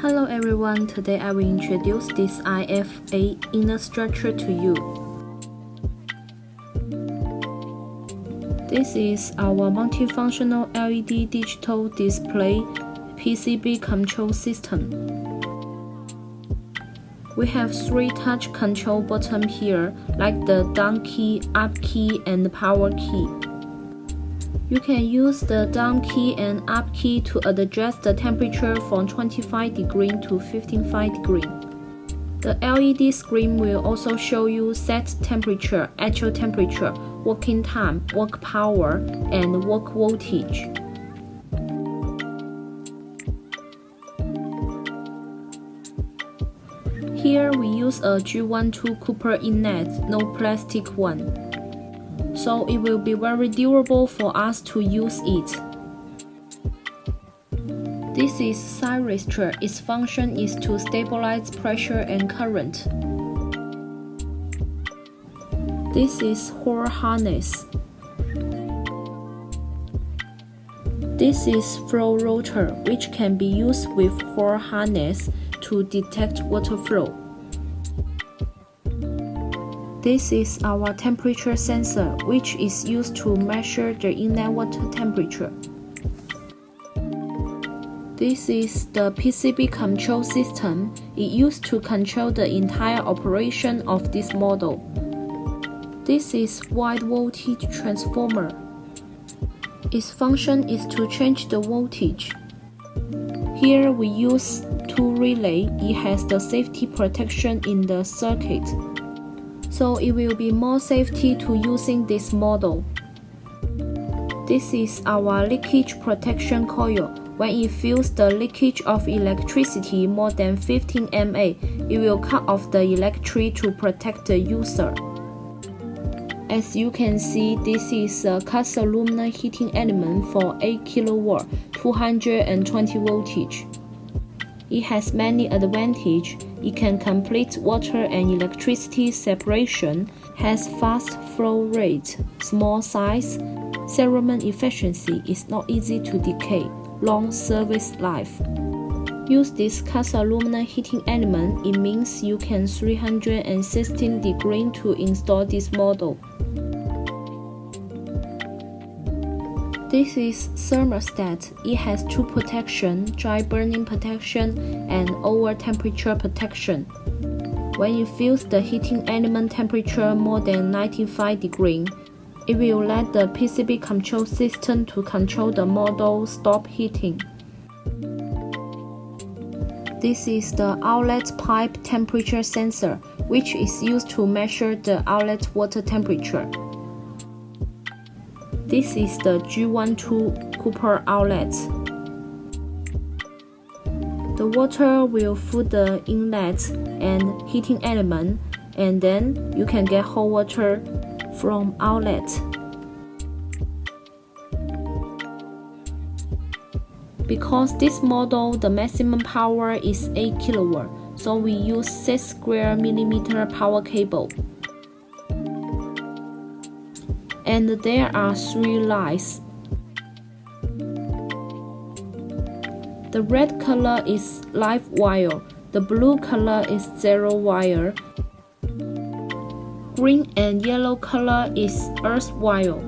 Hello everyone, today I will introduce this IFA inner structure to you. This is our multifunctional LED digital display PCB control system. We have 3 touch control buttons here, like the down key, up key, and the power key. You can use the down key and up key to adjust the temperature from 25 degrees to 55 degrees. The LED screen will also show you set temperature, actual temperature, working time, work power, and work voltage. Here we use a G12 copper inlet, no plastic one. So it will be very durable for us to use it. This is side resistor. Its function is to stabilize pressure and current. This is Hall harness. This is flow rotor, which can be used with Hall harness to detect water flow. This is our temperature sensor, which is used to measure the inlet water temperature. This is the PCB control system. It used to control the entire operation of this model. This is wide voltage transformer. Its function is to change the voltage. Here we use 2 relays. It has the safety protection in the circuit. So it will be more safety to using this model. This is our leakage protection coil. When it feels the leakage of electricity more than 15 mA, it will cut off the electric to protect the user. As you can see, this is a cast aluminum heating element for 8 kW, 220 voltage. It has many advantages. It can complete water and electricity separation, has fast flow rate, small size, ceramic efficiency is not easy to decay, long service life. Use this cast aluminum heating element, it means you can 316 degrees to install this model. This is thermostat. It has 2 protection, dry burning protection and over temperature protection. When it feels the heating element temperature more than 95 degrees, it will let the PCB control system to control the model stop heating. This is the outlet pipe temperature sensor, which is used to measure the outlet water temperature. This is the G12 copper outlet. The water will fill the inlet and heating element, and then you can get hot water from outlet. Because this model, the maximum power is 8 kW, so we use 6 square millimeter power cable. And there are 3 lights. The red color is live wire, the blue color is zero wire, green and yellow color is earth wire.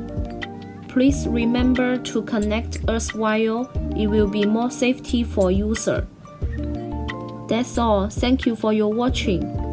Please remember to connect earth wire, it will be more safety for user. That's all, thank you for your watching.